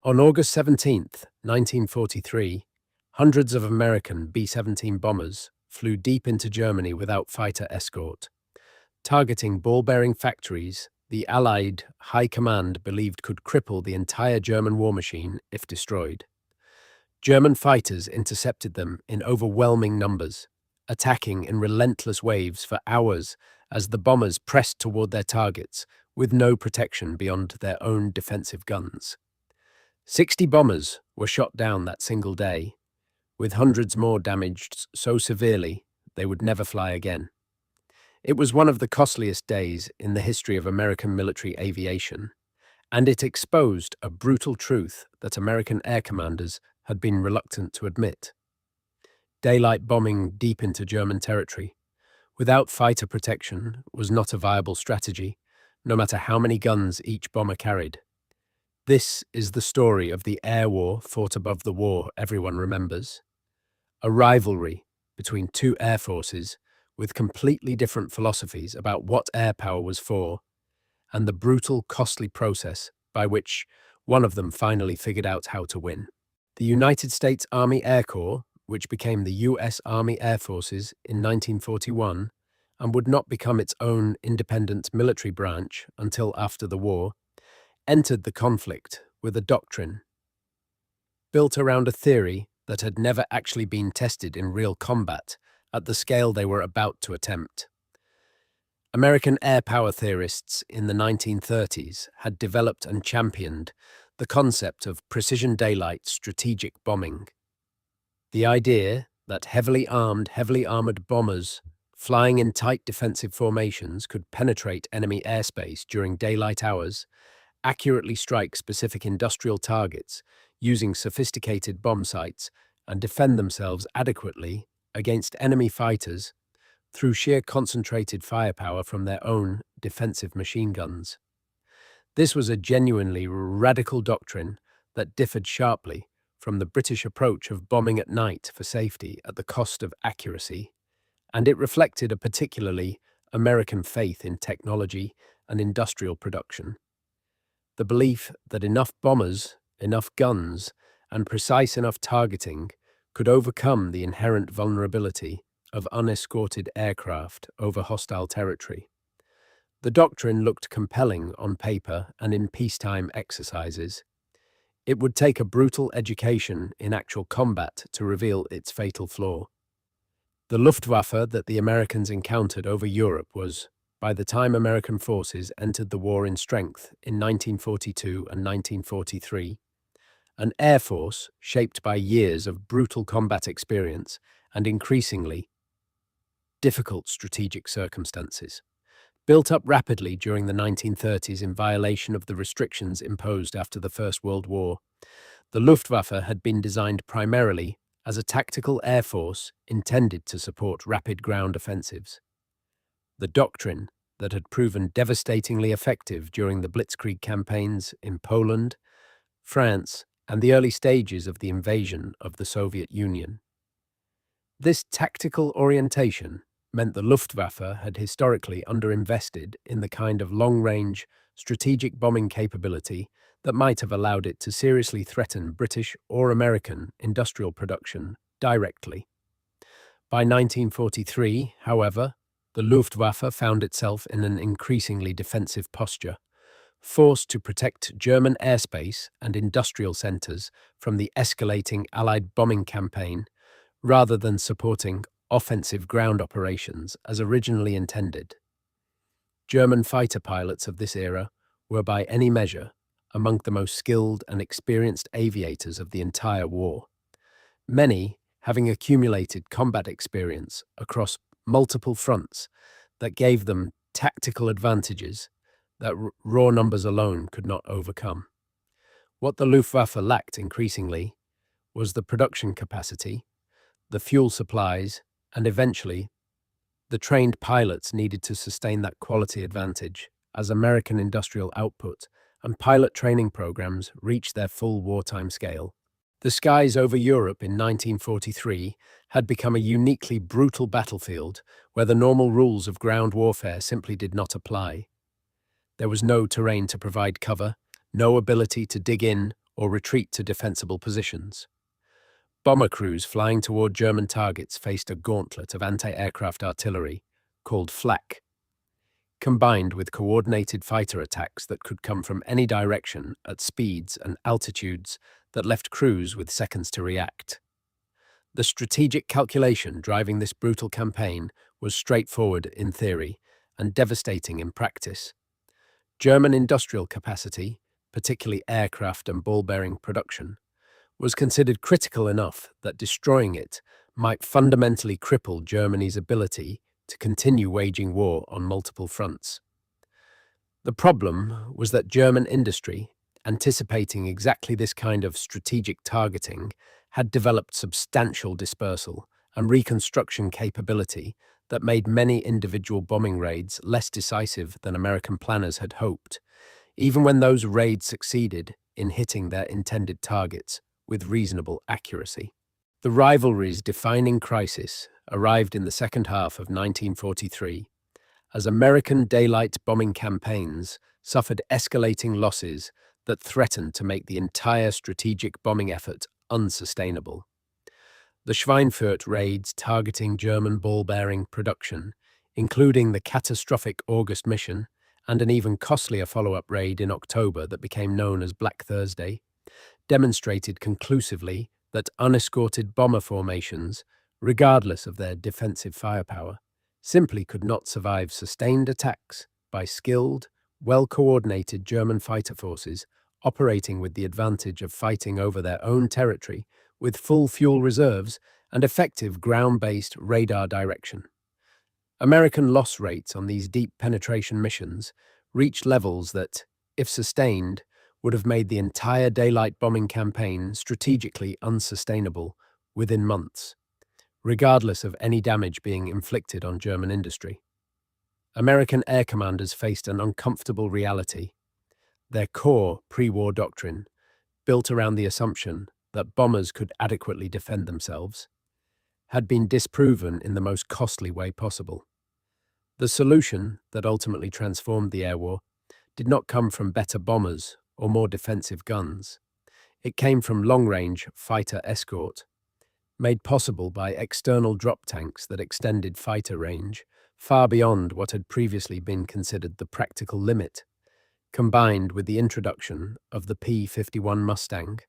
On August 17th, 1943, hundreds of American B-17 bombers flew deep into Germany without fighter escort. Targeting ball-bearing factories, the Allied High Command believed could cripple the entire German war machine if destroyed. German fighters intercepted them in overwhelming numbers, attacking in relentless waves for hours as the bombers pressed toward their targets with no protection beyond their own defensive guns. 60 bombers were shot down that single day, with hundreds more damaged so severely they would never fly again. It was one of the costliest days in the history of American military aviation, and it exposed a brutal truth that American air commanders had been reluctant to admit. Daylight bombing deep into German territory, without fighter protection, was not a viable strategy, no matter how many guns each bomber carried. This is the story of the air war fought above the war everyone remembers. A rivalry between two air forces with completely different philosophies about what air power was for, and the brutal, costly process by which one of them finally figured out how to win. The United States Army Air Corps, which became the U.S. Army Air Forces in 1941 and would not become its own independent military branch until after the war, entered the conflict with a doctrine built around a theory that had never actually been tested in real combat at the scale they were about to attempt. American air power theorists in the 1930s had developed and championed the concept of precision daylight strategic bombing. The idea that heavily armored bombers flying in tight defensive formations could penetrate enemy airspace during daylight hours, accurately strike specific industrial targets using sophisticated bomb sights, and defend themselves adequately against enemy fighters through sheer concentrated firepower from their own defensive machine guns. This was a genuinely radical doctrine that differed sharply from the British approach of bombing at night for safety at the cost of accuracy, and it reflected a particularly American faith in technology and industrial production. The belief that enough bombers, enough guns, and precise enough targeting could overcome the inherent vulnerability of unescorted aircraft over hostile territory. The doctrine looked compelling on paper and in peacetime exercises. It would take a brutal education in actual combat to reveal its fatal flaw. The Luftwaffe that the Americans encountered over Europe was, by the time American forces entered the war in strength in 1942 and 1943, an air force shaped by years of brutal combat experience and increasingly difficult strategic circumstances. Built up rapidly during the 1930s in violation of the restrictions imposed after the First World War, the Luftwaffe had been designed primarily as a tactical air force intended to support rapid ground offensives. The doctrine that had proven devastatingly effective during the Blitzkrieg campaigns in Poland, France, and the early stages of the invasion of the Soviet Union. This tactical orientation meant the Luftwaffe had historically underinvested in the kind of long-range, strategic bombing capability that might have allowed it to seriously threaten British or American industrial production directly. By 1943, however, the Luftwaffe found itself in an increasingly defensive posture, forced to protect German airspace and industrial centers from the escalating Allied bombing campaign rather than supporting offensive ground operations as originally intended. German fighter pilots of this era were by any measure among the most skilled and experienced aviators of the entire war, many having accumulated combat experience across multiple fronts that gave them tactical advantages that raw numbers alone could not overcome. What the Luftwaffe lacked increasingly was the production capacity, the fuel supplies, and eventually the trained pilots needed to sustain that quality advantage as American industrial output and pilot training programs reached their full wartime scale. The skies over Europe in 1943 had become a uniquely brutal battlefield where the normal rules of ground warfare simply did not apply. There was no terrain to provide cover, no ability to dig in or retreat to defensible positions. Bomber crews flying toward German targets faced a gauntlet of anti-aircraft artillery, called flak, combined with coordinated fighter attacks that could come from any direction at speeds and altitudes that left crews with seconds to react. The strategic calculation driving this brutal campaign was straightforward in theory and devastating in practice. German industrial capacity, particularly aircraft and ball-bearing production, was considered critical enough that destroying it might fundamentally cripple Germany's ability to continue waging war on multiple fronts. The problem was that German industry, anticipating exactly this kind of strategic targeting, had developed substantial dispersal and reconstruction capability that made many individual bombing raids less decisive than American planners had hoped, even when those raids succeeded in hitting their intended targets with reasonable accuracy. The Rivalry's defining crisis arrived in the second half of 1943, as American daylight bombing campaigns suffered escalating losses that threatened to make the entire strategic bombing effort unsustainable. The Schweinfurt raids targeting German ball-bearing production, including the catastrophic August mission and an even costlier follow-up raid in October that became known as Black Thursday, demonstrated conclusively that unescorted bomber formations, regardless of their defensive firepower, simply could not survive sustained attacks by skilled, well-coordinated German fighter forces operating with the advantage of fighting over their own territory with full fuel reserves and effective ground-based radar direction. American loss rates on these deep penetration missions reached levels that, if sustained, would have made the entire daylight bombing campaign strategically unsustainable within months, regardless of any damage being inflicted on German industry. American air commanders faced an uncomfortable reality. Their core pre-war doctrine, built around the assumption that bombers could adequately defend themselves, had been disproven in the most costly way possible. The solution that ultimately transformed the air war did not come from better bombers or more defensive guns. It came from long-range fighter escort, made possible by external drop tanks that extended fighter range far beyond what had previously been considered the practical limit, combined with the introduction of the P-51 Mustang,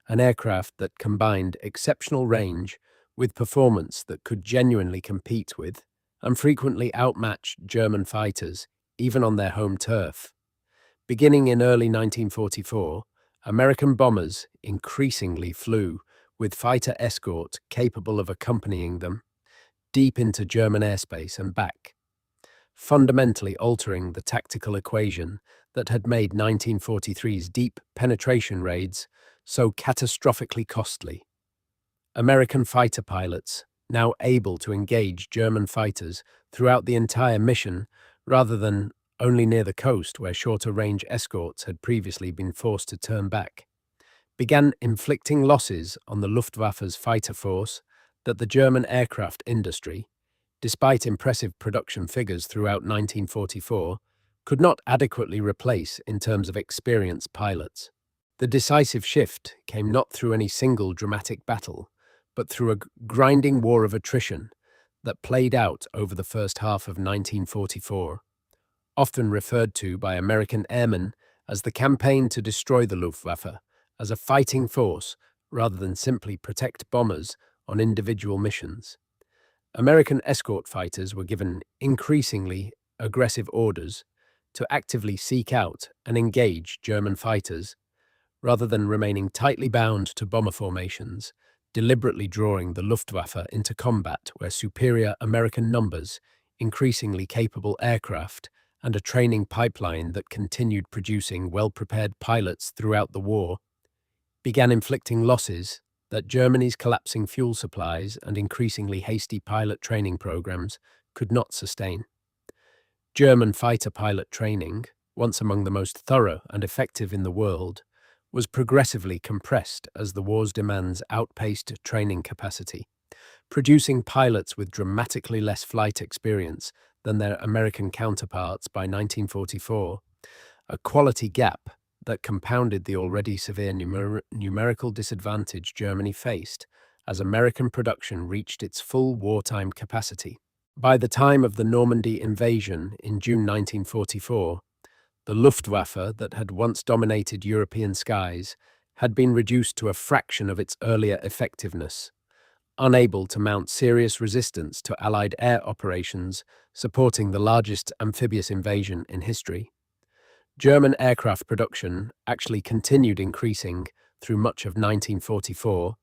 an aircraft that combined exceptional range with performance that could genuinely compete with and frequently outmatch German fighters, even on their home turf. Beginning in early 1944, American bombers increasingly flew with fighter escort capable of accompanying them deep into German airspace and back, fundamentally altering the tactical equation that had made 1943's deep penetration raids so catastrophically costly. American fighter pilots, now able to engage German fighters throughout the entire mission rather than only near the coast where shorter-range escorts had previously been forced to turn back, began inflicting losses on the Luftwaffe's fighter force that the German aircraft industry, despite impressive production figures throughout 1944, could not adequately replace in terms of experienced pilots. The decisive shift came not through any single dramatic battle, but through a grinding war of attrition that played out over the first half of 1944. Often referred to by American airmen as the campaign to destroy the Luftwaffe as a fighting force rather than simply protect bombers on individual missions. American escort fighters were given increasingly aggressive orders to actively seek out and engage German fighters, rather than remaining tightly bound to bomber formations, deliberately drawing the Luftwaffe into combat where superior American numbers, increasingly capable aircraft, and a training pipeline that continued producing well-prepared pilots throughout the war, began inflicting losses that Germany's collapsing fuel supplies and increasingly hasty pilot training programs could not sustain. German fighter pilot training, once among the most thorough and effective in the world, was progressively compressed as the war's demands outpaced training capacity, producing pilots with dramatically less flight experience than their American counterparts by 1944, a quality gap that compounded the already severe numerical disadvantage Germany faced as American production reached its full wartime capacity. By the time of the Normandy invasion in June 1944, the Luftwaffe that had once dominated European skies had been reduced to a fraction of its earlier effectiveness, unable to mount serious resistance to Allied air operations supporting the largest amphibious invasion in history. German aircraft production actually continued increasing through much of 1944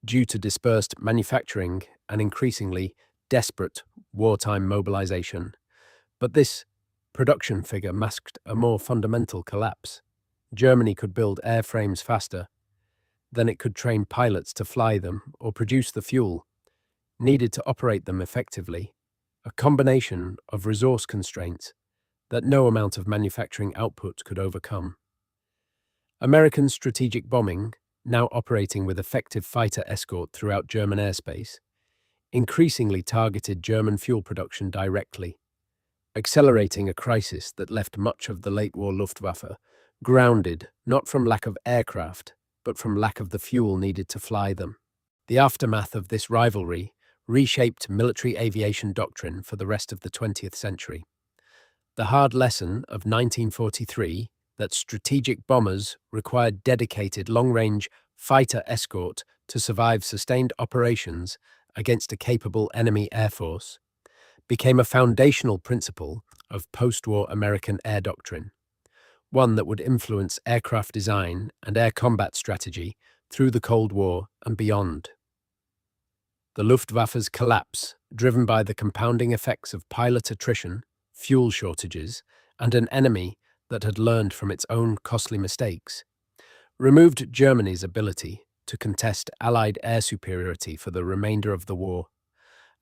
due to dispersed manufacturing and increasingly desperate wartime mobilization. But this production figure masked a more fundamental collapse. Germany could build airframes faster than it could train pilots to fly them or produce the fuel needed to operate them effectively, a combination of resource constraints that no amount of manufacturing output could overcome. American strategic bombing, now operating with effective fighter escort throughout German airspace, increasingly targeted German fuel production directly, accelerating a crisis that left much of the late-war Luftwaffe grounded not from lack of aircraft, but from lack of the fuel needed to fly them. The aftermath of this rivalry reshaped military aviation doctrine for the rest of the 20th century. The hard lesson of 1943 that strategic bombers required dedicated long-range fighter escort to survive sustained operations against a capable enemy air force became a foundational principle of post-war American air doctrine, one that would influence aircraft design and air combat strategy through the Cold War and beyond. The Luftwaffe's collapse, driven by the compounding effects of pilot attrition, fuel shortages, and an enemy that had learned from its own costly mistakes, removed Germany's ability to contest Allied air superiority for the remainder of the war,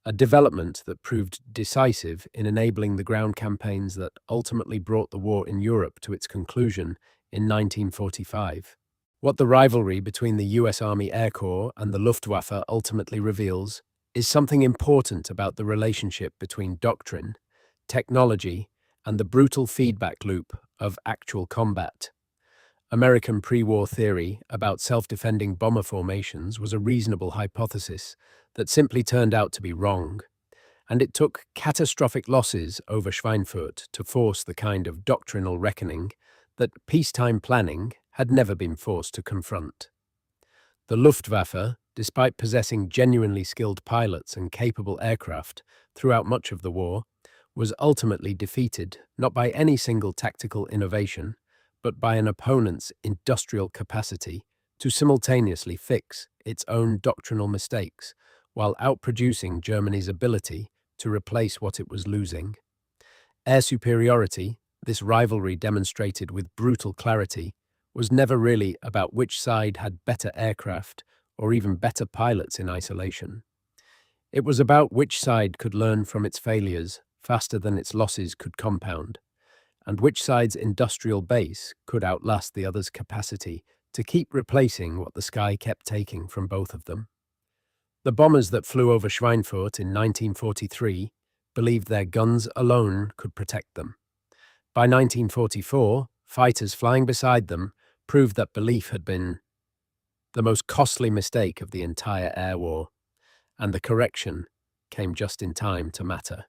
a development that proved decisive in enabling the ground campaigns that ultimately brought the war in Europe to its conclusion in 1945. What the rivalry between the US Army Air Corps and the Luftwaffe ultimately reveals is something important about the relationship between doctrine, technology, and the brutal feedback loop of actual combat. American pre-war theory about self-defending bomber formations was a reasonable hypothesis that simply turned out to be wrong, and it took catastrophic losses over Schweinfurt to force the kind of doctrinal reckoning that peacetime planning had never been forced to confront. The Luftwaffe, despite possessing genuinely skilled pilots and capable aircraft throughout much of the war, was ultimately defeated not by any single tactical innovation, but by an opponent's industrial capacity to simultaneously fix its own doctrinal mistakes while outproducing Germany's ability to replace what it was losing. Air superiority, this rivalry demonstrated with brutal clarity, was never really about which side had better aircraft or even better pilots in isolation. It was about which side could learn from its failures faster than its losses could compound, and which side's industrial base could outlast the other's capacity to keep replacing what the sky kept taking from both of them. The bombers that flew over Schweinfurt in 1943 believed their guns alone could protect them. By 1944, fighters flying beside them proved that belief had been the most costly mistake of the entire air war, and the correction came just in time to matter.